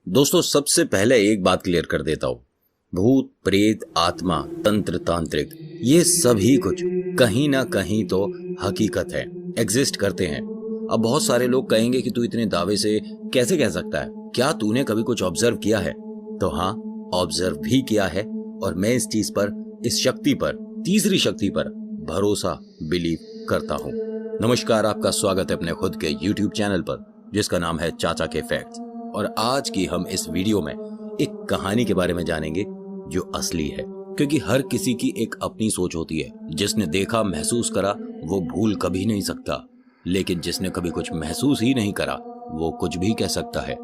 दोस्तों सबसे पहले एक बात क्लियर कर देता हूँ। भूत प्रेत आत्मा तंत्र तांत्रिक ये सभी कुछ कहीं ना कहीं तो हकीकत है, एग्जिस्ट करते हैं। अब बहुत सारे लोग कहेंगे कि तू इतने दावे से कैसे कह सकता है, क्या तूने कभी कुछ ऑब्जर्व किया है? तो हाँ, ऑब्जर्व भी किया है और मैं इस चीज पर, इस शक्ति पर, तीसरी शक्ति पर भरोसा बिलीव करता हूँ। नमस्कार, आपका स्वागत है अपने खुद के YouTube चैनल पर जिसका नाम है चाचा के फैक्ट्स। और आज की हम इस वीडियो में एक कहानी के बारे में जानेंगे जो असली है, क्योंकि हर किसी की एक अपनी सोच होती है। जिसने देखा महसूस करा वो भूल कभी नहीं सकता, लेकिन जिसने कभी कुछ महसूस ही नहीं करा वो कुछ भी कह सकता है।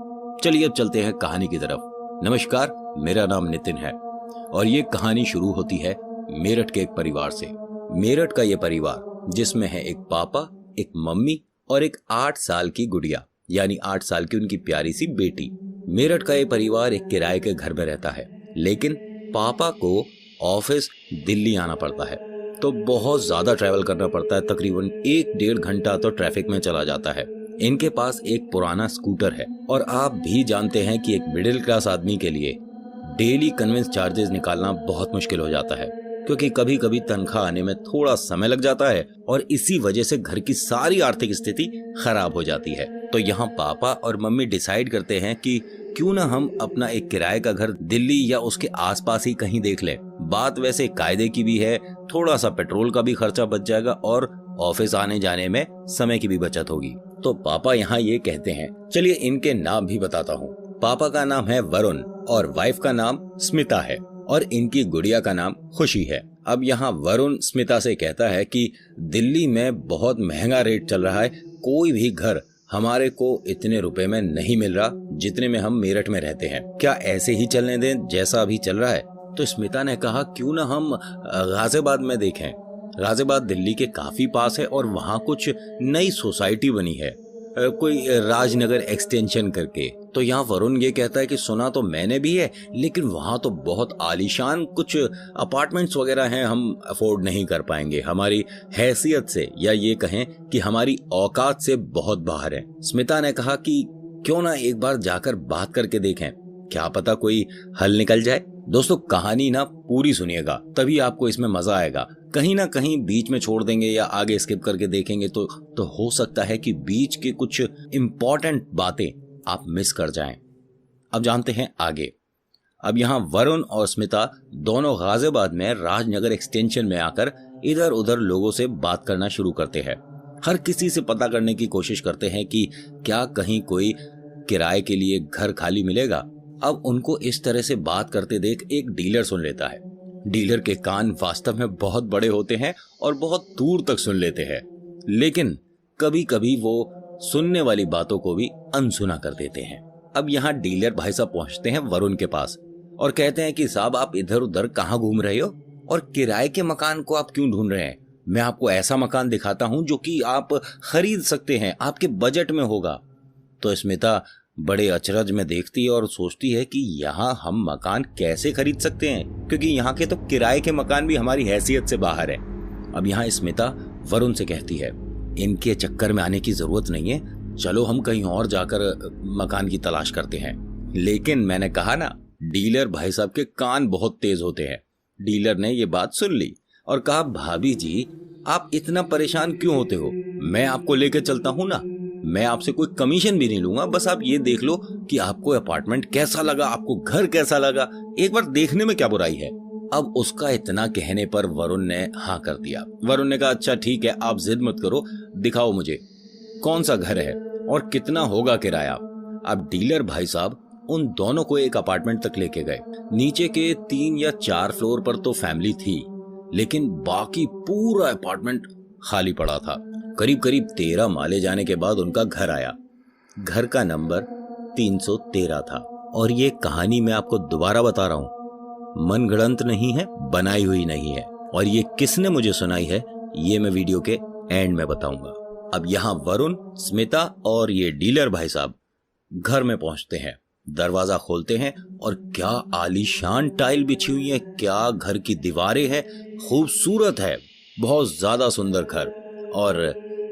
चलिए अब चलते हैं कहानी की तरफ। नमस्कार, मेरा नाम नितिन है और ये कहानी शुरू होती है मेरठ के एक परिवार से। मेरठ का ये परिवार जिसमें है एक पापा, एक मम्मी और एक 8 साल की गुड़िया, यानी 8 साल की उनकी प्यारी सी बेटी। मेरठ का ये परिवार एक किराए के घर में रहता है, लेकिन पापा को ऑफिस दिल्ली आना पड़ता है तो बहुत ज्यादा ट्रैवल करना पड़ता है। तकरीबन 1-1.5 घंटा तो ट्रैफिक में चला जाता है। इनके पास एक पुराना स्कूटर है और आप भी जानते हैं कि एक मिडिल क्लास आदमी के लिए डेली कन्वेंस चार्जेस निकालना बहुत मुश्किल हो जाता है, क्योंकि कभी कभी तनख्वाह आने में थोड़ा समय लग जाता है और इसी वजह से घर की सारी आर्थिक स्थिति खराब हो जाती है। तो यहाँ पापा और मम्मी डिसाइड करते हैं कि क्यों ना हम अपना एक किराए का घर दिल्ली या उसके आसपास ही कहीं देख लें। बात वैसे कायदे की भी है, थोड़ा सा पेट्रोल का भी खर्चा बच जाएगा और ऑफिस आने जाने में समय की भी बचत होगी। तो पापा यहाँ ये कहते हैं। चलिए इनके नाम भी बताता हूँ। पापा का नाम है वरुण और वाइफ का नाम स्मिता है और इनकी गुड़िया का नाम खुशी है। अब यहाँ वरुण स्मिता से कहता है कि दिल्ली में बहुत महंगा रेट चल रहा है, कोई भी घर हमारे को इतने रुपए में नहीं मिल रहा जितने में हम मेरठ में रहते हैं, क्या ऐसे ही चलने दें जैसा अभी चल रहा है? तो स्मिता ने कहा क्यों ना हम गाजियाबाद में देखें। गाजियाबाद दिल्ली के काफी पास है और वहाँ कुछ नई सोसाइटी बनी है, कोई राजनगर एक्सटेंशन करके। तो यहाँ वरुण ये कहता है कि सुना तो मैंने भी है, लेकिन वहाँ तो बहुत आलीशान कुछ अपार्टमेंट्स वगैरह हैं, हम अफोर्ड नहीं कर पाएंगे, हमारी हैसियत से या ये कहें कि हमारी औकात से बहुत बाहर है। स्मिता ने कहा कि क्यों ना एक बार जाकर बात करके देखें, क्या पता कोई हल निकल जाए। दोस्तों कहानी ना पूरी सुनिएगा, तभी आपको इसमें मजा आएगा। कहीं ना कहीं बीच में छोड़ देंगे या आगे स्किप करके देखेंगे तो हो सकता है कि बीच के कुछ इम्पोर्टेंट बातें आप मिस कर जाएं। अब जानते हैं आगे। अब यहाँ वरुण और स्मिता दोनों गाजियाबाद में राजनगर एक्सटेंशन में आकर इधर उधर लोगों से बात करना शुरू करते हैं। हर किसी से पता करने की कोशिश करते हैं कि क्या कहीं कोई किराए के लिए घर खाली मिलेगा। अब उनको इस तरह से बात करते देख एक डीलर सुन लेता है। डीलर के कान वास्तव में बहुत बड़े होते हैं और बहुत दूर तक सुन लेते हैं, लेकिन कभी कभी वो सुनने वाली बातों को भी अनसुना कर देते हैं। अब यहाँ डीलर भाई साहब पहुंचते हैं वरुण के पास और कहते हैं कि साहब आप इधर उधर कहाँ घूम रहे हो और किराए के मकान को आप क्यों ढूंढ रहे हैं? मैं आपको ऐसा मकान दिखाता हूँ जो कि आप खरीद सकते हैं, आपके बजट में होगा। तो स्मिता बड़े अचरज में देखती है और सोचती है कि यहाँ हम मकान कैसे खरीद सकते हैं, क्योंकि यहाँ के तो किराए के मकान भी हमारी हैसियत से बाहर है। अब यहाँ स्मिता वरुण से कहती है इनके चक्कर में आने की जरूरत नहीं है, चलो हम कहीं और जाकर मकान की तलाश करते हैं। लेकिन मैंने कहा ना, डीलर भाई साहब के कान बहुत तेज होते हैं। डीलर ने ये बात सुन ली और कहा भाभी जी आप इतना परेशान क्यों होते हो, मैं आपको लेकर चलता हूँ ना, मैं आपसे कोई कमीशन भी नहीं लूंगा, बस आप ये देख लो कि आपको अपार्टमेंट कैसा लगा, आपको घर कैसा लगा, एक बार देखने में क्या बुराई है। अब उसका इतना कहने पर वरुण ने हाँ कर दिया। वरुण ने कहा अच्छा ठीक है, आप जिद मत करो, दिखाओ मुझे कौन सा घर है और कितना होगा किराया। अब डीलर भाई साहब उन दोनों को एक अपार्टमेंट तक लेके गए। नीचे के 3 या 4 फ्लोर पर तो फैमिली थी, लेकिन बाकी पूरा अपार्टमेंट खाली पड़ा था। करीब करीब 13 माले जाने के बाद उनका घर आया। घर का नंबर 313 था और ये कहानी मैं आपको दोबारा बता रहा हूँ, मनगढ़ंत नहीं है, बनाई हुई नहीं है। और ये किसने मुझे सुनाई है ये मैं वीडियो के एंड में बताऊंगा। अब यहाँ वरुण, स्मिता और ये डीलर भाई साहब घर में पहुंचते हैं, दरवाजा खोलते हैं और क्या आलीशान टाइल बिछी हुई है, क्या घर की दीवारें हैं, खूबसूरत है, बहुत ज्यादा सुंदर घर। और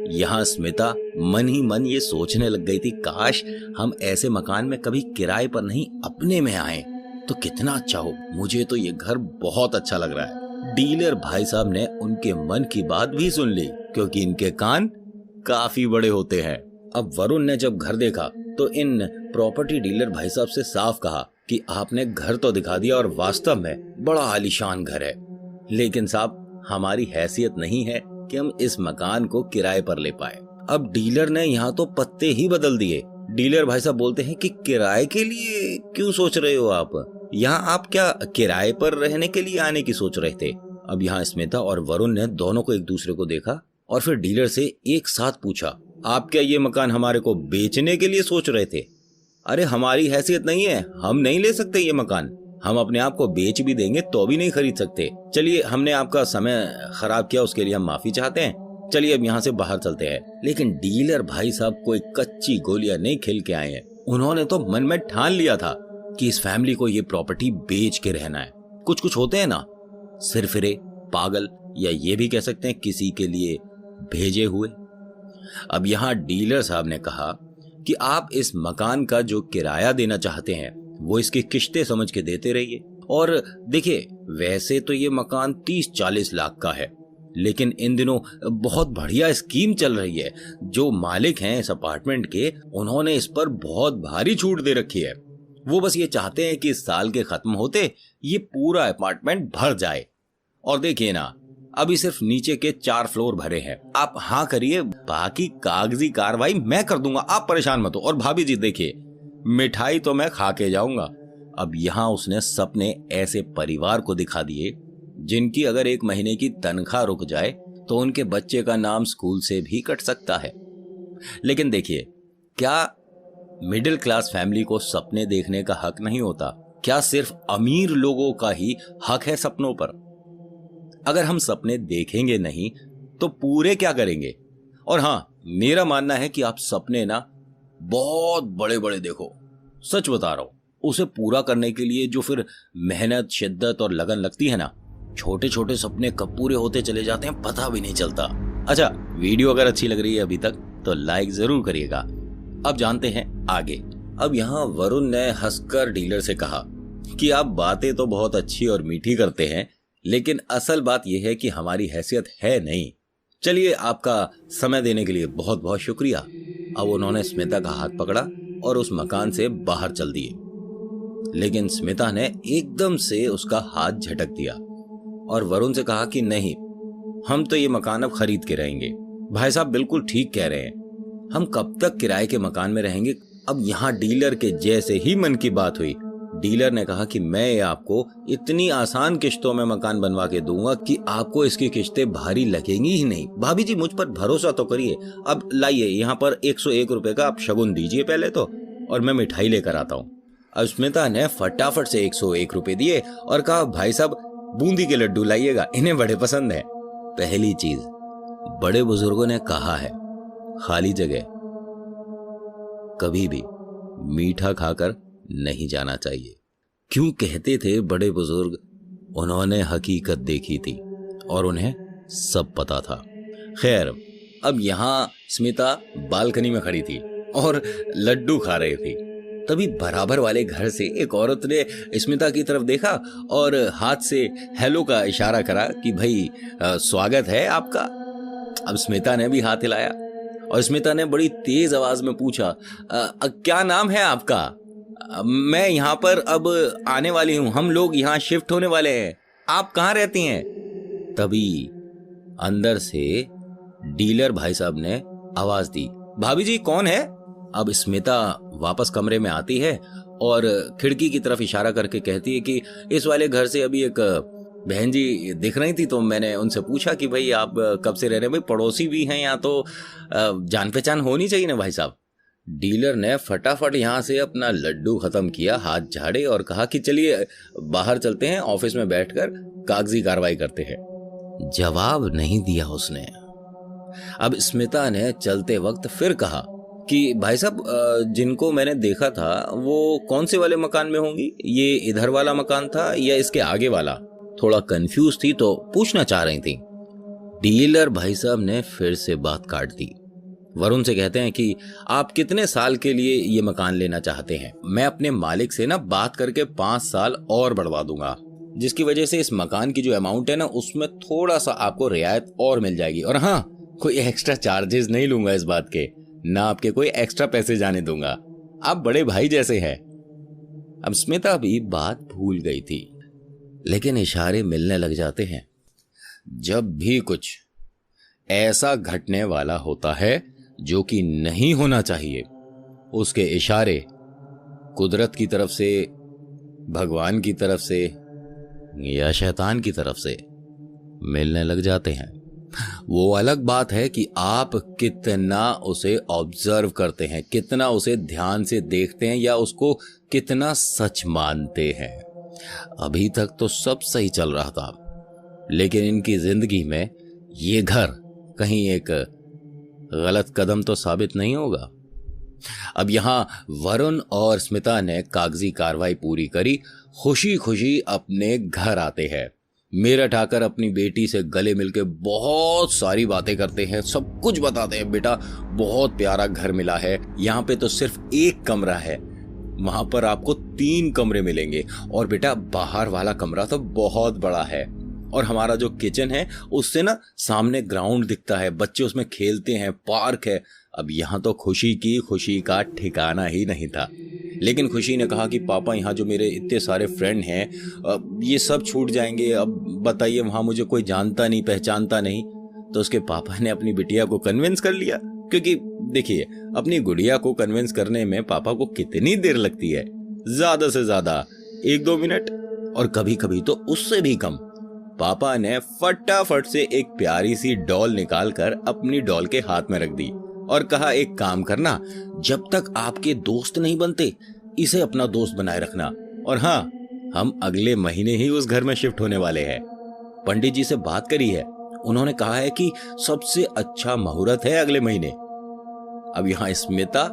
यहाँ स्मिता मन ही मन ये सोचने लग गई थी, काश हम ऐसे मकान में कभी किराए पर नहीं अपने में आए तो कितना अच्छा हो। मुझे तो ये घर बहुत अच्छा लग रहा है। डीलर भाई साहब ने उनके मन की बात भी सुन ली, क्योंकि इनके कान काफी बड़े होते हैं। अब वरुण ने जब घर देखा तो इन प्रॉपर्टी डीलर भाई साहब से साफ कहा कि आपने घर तो दिखा दिया और वास्तव में बड़ा आलीशान घर है, लेकिन साहब हमारी हैसियत नहीं है कि हम इस मकान को किराए पर ले पाए। अब डीलर ने यहाँ तो पत्ते ही बदल दिए। डीलर भाई साहब बोलते हैं कि किराए के लिए क्यों सोच रहे हो आप? यहाँ आप क्या किराए पर रहने के लिए आने की सोच रहे थे? अब यहाँ स्मिता और वरुण ने दोनों को एक दूसरे को देखा और फिर डीलर से एक साथ पूछा, आप क्या ये मकान हमारे को बेचने के लिए सोच रहे थे? अरे हमारी हैसियत नहीं है, हम नहीं ले सकते ये मकान। हम अपने आप को बेच भी देंगे तो भी नहीं खरीद सकते। चलिए, हमने आपका समय खराब किया, उसके लिए हम माफी चाहते हैं। चलिए अब यहाँ से बाहर चलते हैं। लेकिन डीलर भाई साहब कोई कच्ची गोलियां नहीं खेल के आए हैं। उन्होंने तो मन में ठान लिया था कि इस फैमिली को ये प्रॉपर्टी बेच के रहना है। कुछ होते हैं ना, सिरफिरे, पागल, या ये भी कह सकते हैं किसी के लिए भेजे हुए। अब यहाँ डीलर साहब ने कहा कि आप इस मकान का जो किराया देना चाहते हैं वो इसकी किश्तें समझ के देते रहिए। और देखिए, वैसे तो ये मकान 30-40 लाख का है, लेकिन इन दिनों बहुत बढ़िया स्कीम चल रही है। जो मालिक हैं इस अपार्टमेंट के, उन्होंने इस पर बहुत भारी छूट दे रखी है। वो बस ये चाहते हैं कि इस साल के खत्म होते ये पूरा अपार्टमेंट भर जाए। और देखिए ना, अभी सिर्फ नीचे के 4 फ्लोर भरे हैं। आप हाँ करिए, बाकी कागजी कार्रवाई मैं कर दूंगा, आप परेशान मत हो। और भाभी जी देखिए, मिठाई तो मैं खा के जाऊंगा। अब यहाँ उसने सपने ऐसे परिवार को दिखा दिए जिनकी अगर 1 महीने की तनख्वाह रुक जाए तो उनके बच्चे का नाम स्कूल से भी कट सकता है। लेकिन देखिए, क्या मिडिल क्लास फैमिली को सपने देखने का हक नहीं होता? क्या सिर्फ अमीर लोगों का ही हक है सपनों पर? अगर हम सपने देखेंगे नहीं तो पूरे क्या करेंगे? और हाँ, मेरा मानना है कि आप सपने ना बहुत बड़े बड़े देखो। सच बता रहा हूं, उसे पूरा करने के लिए जो फिर मेहनत, शिद्दत और लगन लगती है ना, छोटे छोटे सपने कब पूरे होते चले जाते हैं पता भी नहीं चलता। अच्छा, वीडियो अगर अच्छी लग रही है अभी तक तो लाइक जरूर करिएगा। अब जानते हैं आगे। अब यहाँ वरुण ने हंसकर डीलर से कहा कि आप बातें तो बहुत अच्छी और मीठी करते हैं, लेकिन असल बात यह है कि हमारी हैसियत है नहीं। चलिए, आपका समय देने के लिए बहुत बहुत शुक्रिया। अब उन्होंने स्मिता का हाथ पकड़ा और उस मकान से बाहर चल दिए। लेकिन स्मिता ने एकदम से उसका हाथ झटक दिया और वरुण से कहा कि नहीं, हम तो ये मकान अब खरीद के रहेंगे। भाई साहब बिल्कुल ठीक कह रहे हैं, हम कब तक किराए के मकान में रहेंगे? अब यहाँ डीलर के जैसे ही मन की बात हुई। डीलर ने कहा कि मैं आपको इतनी आसान किश्तों में मकान बनवा के दूंगा कि आपको इसकी किश्तें भारी लगेंगी ही नहीं। भाभी जी, मुझ पर भरोसा तो करिए। अब लाइए, यहाँ पर 101 रुपए का आप शगुन दीजिए पहले तो, और मैं मिठाई लेकर आता हूँ। अब स्मिता ने फटाफट से 101 रुपए दिए और कहा, भाई साहब बूंदी के लड्डू लाइएगा, इन्हें बड़े पसंद है। पहली चीज, बड़े बुजुर्गों ने कहा है, खाली जगह कभी भी मीठा खाकर नहीं जाना चाहिए। क्यों कहते थे बड़े बुजुर्ग? उन्होंने हकीकत देखी थी और उन्हें सब पता था। खैर, अब यहाँ स्मिता बालकनी में खड़ी थी और लड्डू खा रही थी। तभी बराबर वाले घर से एक औरत ने स्मिता की तरफ देखा और हाथ से हेलो का इशारा करा कि भाई स्वागत है आपका। अब स्मिता ने भी हाथ हिलाया और स्मिता ने बड़ी तेज आवाज में पूछा, क्या नाम है आपका? मैं यहाँ पर अब आने वाली हूँ, हम लोग यहाँ शिफ्ट होने वाले हैं, आप कहाँ रहती हैं? तभी अंदर से डीलर भाई साहब ने आवाज दी, भाभी जी कौन है? अब स्मिता वापस कमरे में आती है और खिड़की की तरफ इशारा करके कहती है कि इस वाले घर से अभी एक बहन जी दिख रही थी, तो मैंने उनसे पूछा कि भाई आप कब से रह रहे हैं? भाई पड़ोसी भी हैं यहाँ, तो जान पहचान होनी चाहिए ना भाई साहब। डीलर ने फटाफट यहाँ से अपना लड्डू खत्म किया, हाथ झाड़े और कहा कि चलिए बाहर चलते हैं, ऑफिस में बैठकर कागजी कार्रवाई करते हैं। जवाब नहीं दिया उसने। अब स्मिता ने चलते वक्त फिर कहा कि भाई साहब जिनको मैंने देखा था वो कौन से वाले मकान में होंगी? ये इधर वाला मकान था या इसके आगे वाला? थोड़ा कंफ्यूज थी तो पूछना चाह रही थी। डीलर भाई साहब ने फिर से बात काट दी। वरुण से कहते हैं कि आप कितने साल के लिए ये मकान लेना चाहते हैं? मैं अपने मालिक से ना बात करके 5 साल और बढ़वा दूंगा, जिसकी वजह से इस मकान की जो अमाउंट है ना उसमें थोड़ा सा आपको रियायत और मिल जाएगी। और हाँ, कोई एक्स्ट्रा चार्जेस नहीं लूंगा इस बात के, ना आपके कोई एक्स्ट्रा पैसे जाने दूंगा। आप बड़े भाई जैसे हैं। अब स्मिता भी बात भूल गई थी, लेकिन इशारे मिलने लग जाते हैं। जब भी कुछ ऐसा घटने वाला होता है जो कि नहीं होना चाहिए, उसके इशारे कुदरत की तरफ से, भगवान की तरफ से या शैतान की तरफ से मिलने लग जाते हैं। वो अलग बात है कि आप कितना उसे ऑब्जर्व करते हैं, कितना उसे ध्यान से देखते हैं या उसको कितना सच मानते हैं। अभी तक तो सब सही चल रहा था, लेकिन इनकी जिंदगी में ये घर कहीं एक गलत कदम तो साबित नहीं होगा। अब यहां वरुण और स्मिता ने कागजी कार्रवाई पूरी करी, खुशी खुशी अपने घर आते हैं। मेरठ आकर अपनी बेटी से गले मिलके बहुत सारी बातें करते हैं, सब कुछ बताते हैं। बेटा बहुत प्यारा घर मिला है, यहाँ पे तो सिर्फ एक कमरा है, वहां पर आपको 3 कमरे मिलेंगे, और बेटा बाहर वाला कमरा तो बहुत बड़ा है, और हमारा जो किचन है उससे ना सामने ग्राउंड दिखता है, बच्चे उसमें खेलते हैं, पार्क है। अब यहाँ तो खुशी का ठिकाना ही नहीं था। लेकिन खुशी ने कहा कि पापा यहाँ जो मेरे इतने सारे फ्रेंड हैं ये सब छूट जाएंगे, अब बताइए वहाँ मुझे कोई जानता नहीं पहचानता नहीं। तो उसके पापा ने अपनी बिटिया को कन्विंस कर लिया, क्योंकि देखिए अपनी गुड़िया को कन्विंस करने में पापा को कितनी देर लगती है, ज्यादा से ज्यादा 1-2 मिनट, और कभी कभी तो उससे भी कम। पापा ने फटाफट से एक प्यारी सी डॉल निकालकर अपनी डॉल के हाथ में रख दी और कहा, एक काम करना, जब तक आपके दोस्त नहीं बनते इसे अपना दोस्त बनाए रखना, और हाँ, हम अगले महीने ही उस घर में शिफ्ट होने वाले हैं। पंडित जी से बात करी है, उन्होंने कहा है कि सबसे अच्छा मुहूर्त है अगले महीने। अब यहाँ स्मिता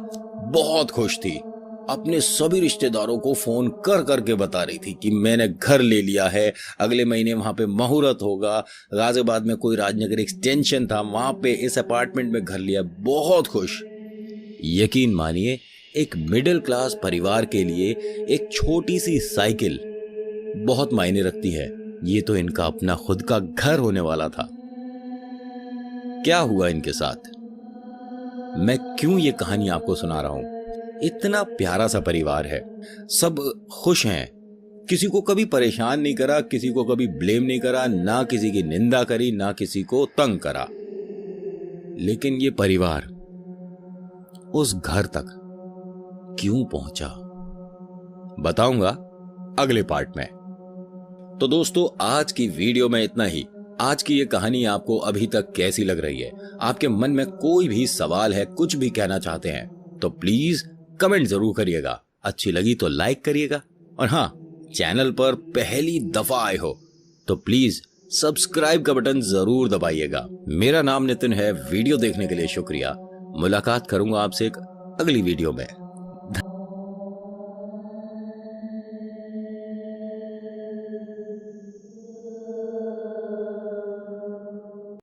बहुत खुश थी, अपने सभी रिश्तेदारों को फोन कर करके बता रही थी कि मैंने घर ले लिया है, अगले महीने वहां पे मुहूर्त होगा। गाजियाबाद में कोई राजनगर एक्सटेंशन था, वहां पे इस अपार्टमेंट में घर लिया, बहुत खुश। यकीन मानिए, एक मिडिल क्लास परिवार के लिए एक छोटी सी साइकिल बहुत मायने रखती है। ये तो इनका अपना खुद का घर होने वाला था। क्या हुआ इनके साथ, मैं क्यों ये कहानी आपको सुना रहा हूं? इतना प्यारा सा परिवार है, सब खुश हैं, किसी को कभी परेशान नहीं करा, किसी को कभी ब्लेम नहीं करा, ना किसी की निंदा करी, ना किसी को तंग करा। लेकिन ये परिवार उस घर तक क्यों पहुंचा, बताऊंगा अगले पार्ट में। तो दोस्तों, आज की वीडियो में इतना ही। आज की ये कहानी आपको अभी तक कैसी लग रही है? आपके मन में कोई भी सवाल है, कुछ भी कहना चाहते हैं तो प्लीज कमेंट जरूर करिएगा। अच्छी लगी तो लाइक करिएगा, और हाँ, चैनल पर पहली दफा आए हो तो प्लीज सब्सक्राइब का बटन जरूर दबाइएगा। मेरा नाम नितिन है। वीडियो देखने के लिए शुक्रिया। मुलाकात करूंगा आपसे एक अगली वीडियो में।